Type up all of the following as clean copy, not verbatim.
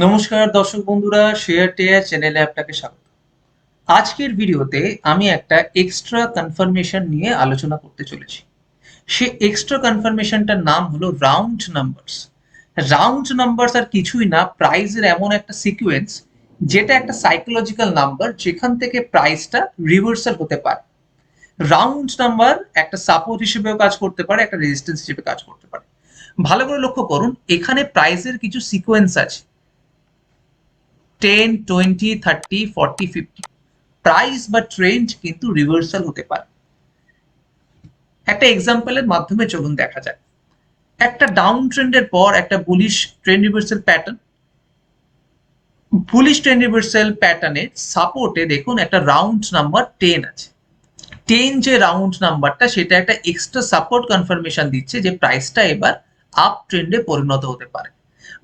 নমস্কার দর্শক বন্ধুরা, শেয়ার টেয়ার চ্যানেলে আপনাকে স্বাগত। আজকের ভিডিওতে আমি একটা এক্সট্রা কনফার্মেশন নিয়ে আলোচনা করতে চলেছি। সে এক্সট্রা কনফার্মেশনটার নাম হলো রাউন্ড নাম্বারস। রাউন্ড নাম্বারস আর কিছুই না, প্রাইজের এমন একটা সিকোয়েন্স যেটা একটা সাইকোলজিক্যাল নাম্বার যেখান থেকে প্রাইসটা রিভার্সাল হতে পারে। রাউন্ড নাম্বার একটা সাপোর্ট হিসেবেও কাজ করতে পারে, একটা রেজিস্ট্যান্স হিসেবে কাজ করতে পারে। ভালো করে লক্ষ্য করুন, এখানে প্রাইসের কিছু সিকোয়েন্স আছে 10, 20, 30, 40, 50। প্রাইস বা ট্রেন্ড কিন্তু রিভার্সাল হতে পারে। একটা এক্সাম্পলের মাধ্যমে চলুন দেখা যাক। একটা ডাউন ট্রেন্ডের পর একটা bullish trend reversal pattern. Bullish trend reversal প্যাটার্নের সাপোর্টে দেখুন একটা রাউন্ড নাম্বার 10 আছে। 10 যে রাউন্ড নাম্বারটা, সেটা একটা এক্সট্রা সাপোর্ট কনফার্মেশন দিচ্ছে যে প্রাইসটা এবার আপ ট্রেন্ডে পরিণত হতে পারে।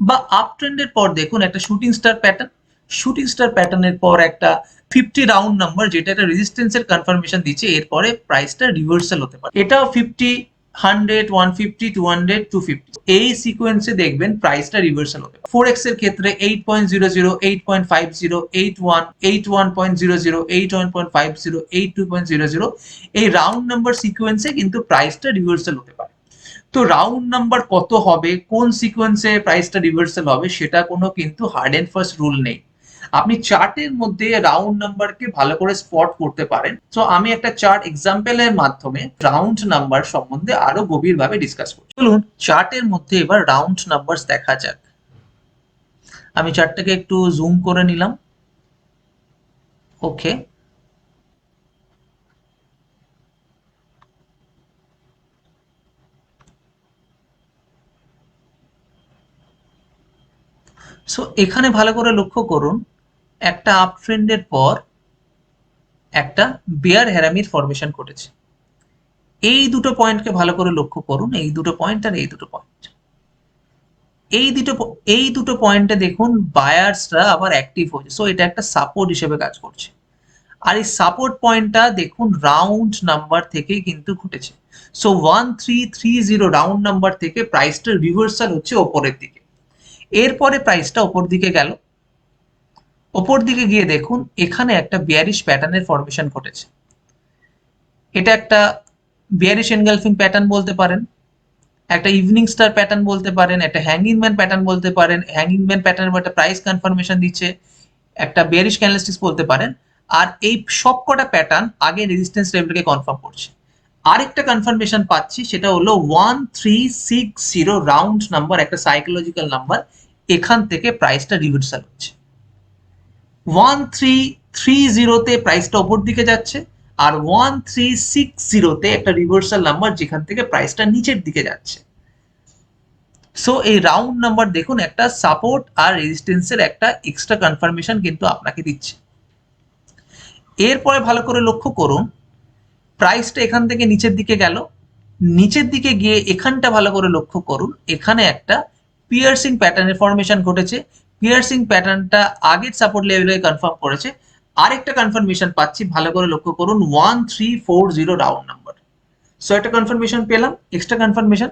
বা আপ ট্রেন্ডের পর দেখুন একটা shooting star pattern. Shooting star প্যাটার্নের পর একটা 50 রাউন্ড নাম্বার, যেটা একটা রেজিস্ট্যান্সের কনফার্মেশন দিচ্ছে এরপরে প্রাইসটা রিভার্সাল হতে পারে। এটাও 50, 100, 150, 200, 250, এই সিকোয়েন্সে দেখবেন প্রাইসটা রিভার্সাল হতে পারে। ফোরেক্স এর ক্ষেত্রে 8.00, 8.50, 81, 81.00, 81.50, 82.00, এই রাউন্ড নাম্বার সিকোয়েন্সে কিন্তু প্রাইসটা রিভার্সাল হতে পারে। তো রাউন্ড নাম্বার কত হবে, কোন সিকোয়েন্সে প্রাইসটা রিভার্সাল হবে, সেটা কোনো কিন্তু হার্ড এন্ড ফাস্ট রুল নেই। আপনি চার্টের মধ্যে রাউন্ড নাম্বারকে ভালো করে স্পট করতে পারেন। তো আমি একটা চার্ট এক্সাম্পলের মাধ্যমে রাউন্ড নাম্বার সম্বন্ধে আরো গভীরভাবে ডিসকাস করছি। চলুন চার্টের মধ্যে এবার রাউন্ড নাম্বার দেখা যাক। আমি চার্টটাকে একটু জুম করে নিলাম। ওকে, সো এখানে ভালো করে লক্ষ্য করুন, একটা আপ ট্রেন্ডের পর একটা বেয়ার হ্যারামির ফরমেশন ঘটেছে। এই দুটো পয়েন্টকে ভালো করে লক্ষ্য করুন, এই দুটো পয়েন্ট আর এই দুটো পয়েন্ট। এই দুটো পয়েন্টে দেখুন বায়ার্সরা আবার অ্যাক্টিভ হয়েছে, সো এটা একটা সাপোর্ট হিসেবে কাজ করছে। আর এই সাপোর্ট পয়েন্টটা দেখুন রাউন্ড নাম্বার থেকে কিন্তু ঘটেছে। সো 1330 রাউন্ড নাম্বার থেকে প্রাইসটা রিভার্সাল হচ্ছে ওপরের দিকে। এরপরে প্রাইসটা ওপর দিকে গেল। ওপর দিকে গিয়ে দেখুন এখানে একটা বিয়ারিশ প্যাটার্নের ফরমেশন ঘটেছে। এটা একটা বিয়ারিশ এনগালফিং প্যাটার্ন বলতে পারেন, একটা ইভিনিং স্টার প্যাটার্ন বলতে পারেন, একটা হ্যাঙ্গিং ম্যান প্যাটার্ন বলতে পারেন। হ্যাঙ্গিং ম্যান প্যাটার্ন একটা প্রাইস কনফার্মেশন দিচ্ছে, একটা বেয়ারিশ ক্যান্ডেলস্টিক্স বলতে পারেন। আর এই সবকটা প্যাটার্ন আগে রেজিস্ট্যান্স লেভেলকে কনফার্ম করছে। আরেকটা কনফার্মেশন পাচ্ছি, সেটা হলো 1360 রাউন্ড নাম্বার, একটা সাইকোলজিক্যাল নাম্বার। এখান থেকে প্রাইসটা রিভার্সাল হচ্ছে। 1330 প্রাইসটা ওপর দিকে যাচ্ছে, আর 1360 একটা রিভার্সাল নাম্বার যেখান থেকে প্রাইসটা নিচের দিকে যাচ্ছে। সো এই রাউন্ড নাম্বার দেখুন একটা সাপোর্ট আর রেজিস্ট্যান্সের একটা এক্সট্রা কনফার্মেশন কিন্তু আপনাকে দিচ্ছে। এরপরে ভালো করে লক্ষ্য করুন, প্রাইসটা এখান থেকে নিচের দিকে গেল। নিচের দিকে গিয়ে এখানটা ভালো করে লক্ষ্য করুন, এখানে একটা পিয়ার্সিং প্যাটার্নের ফরমেশন ঘটেছে। পিয়ার্সিং প্যাটার্নটা আগের সাপোর্ট লেভেলে কনফার্ম করেছে। আরেকটা কনফার্মেশন পাচ্ছি, ভালো করে লক্ষ্য করুন, 1340 রাউন্ড নাম্বার। সো একটা কনফার্মেশন পেলাম, এক্সট্রা কনফার্মেশন।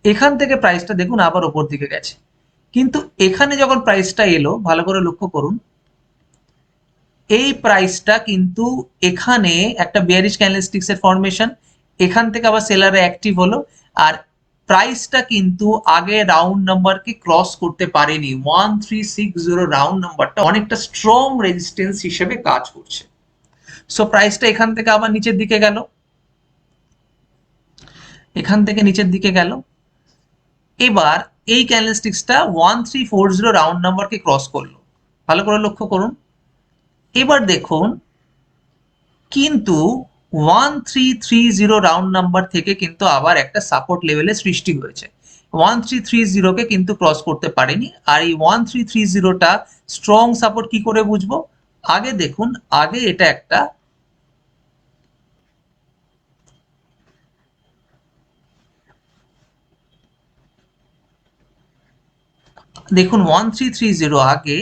এখান থেকে প্রাইসটা দেখুন আবার ওপর দিকে গেছে। কিন্তু এখানে যখন প্রাইসটা এলো, ভালো করে লক্ষ্য করুন, এই প্রাইসটা কিন্তু এখানে একটা বিয়ারিশ ক্যান্ডেলস্টিক্স এর ফরমেশন, এখান থেকে আবার সেলারে অ্যাক্টিভ হলো। আর প্রাইসটা কিন্তু আগে রাউন্ড নাম্বারকে ক্রস করতে পারেনি। 1360 রাউন্ড নাম্বারটা অনেকটা স্ট্রং রেজিস্ট্যান্স হিসেবে কাজ করছে। সো প্রাইসটা এখান থেকে আবার নিচের দিকে গেল, এখান থেকে নিচের দিকে গেল। এবার এই ক্যান্ডেলস্টিক্সটা 1340 রাউন্ড নাম্বারকে ক্রস করলো, ভালো করে লক্ষ্য করুন। এবার দেখুন কিন্তু 1330 রাউন্ড নাম্বার থেকে কিন্তু আবার একটা সাপোর্ট লেভেলের সৃষ্টি হয়েছে। 1330 কে কিন্তু ক্রস করতে পারেনি। আর এই 1330টা স্ট্রং সাপোর্ট কি করে বুঝবো? আগে দেখুন, আগে এটা একটা দেখুন 1330 আগে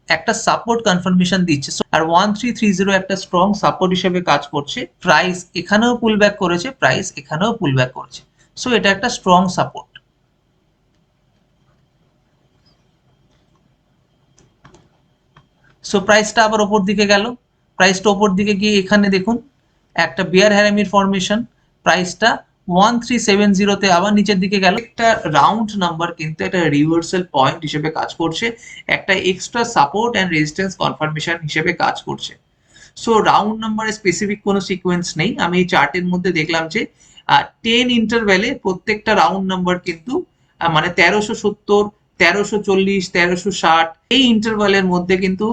একটা সাপোর্ট কনফার্মেশন দিচ্ছে। আর 1330 একটা স্ট্রং সাপোর্ট হিসেবে কাজ করছে। প্রাইস এখানেও পুল ব্যাক করেছে, প্রাইস এখানেও পুল ব্যাক করেছে। সো এটা একটা স্ট্রং সাপোর্ট। সো প্রাইসটা আবার ওপর দিকে গেল, প্রাইসটা ওপর দিকে গিয়ে এখানে দেখুন একটা বিয়ার হ্যারামির ফরমেশন, প্রাইসটা 1370 আবার নিচের দিকে গেল। একটা রাউন্ড নাম্বার কিন্তু একটা রিভার্সাল পয়েন্ট হিসেবে কাজ করছে, একটা extra support and resistance confirmation হিসেবে কাজ করছে। সো রাউন্ড নাম্বারের স্পেসিফিক কোনো সিকোয়েন্স নেই, আমি এই চার্টের মধ্যে দেখলাম যে 10 ইন্টারভ্যালে প্রত্যেকটা রাউন্ড নাম্বার কিন্তু মানে 1370, 1340, 1360 এই ইন্টারভ্যালের মধ্যে কিন্তু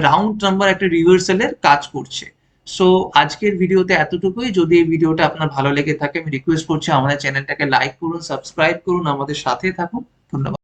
রাউন্ড নাম্বার একটা রিভার্সালের কাজ করছে। সো আজকের ভিডিওতে এতটুকুই। যদি এই ভিডিওটা আপনার ভালো লেগে থাকে আমি রিকোয়েস্ট করছি আমাদের চ্যানেলটাকে লাইক করুন, সাবস্ক্রাইব করুন, আমাদের সাথে থাকুন। ধন্যবাদ।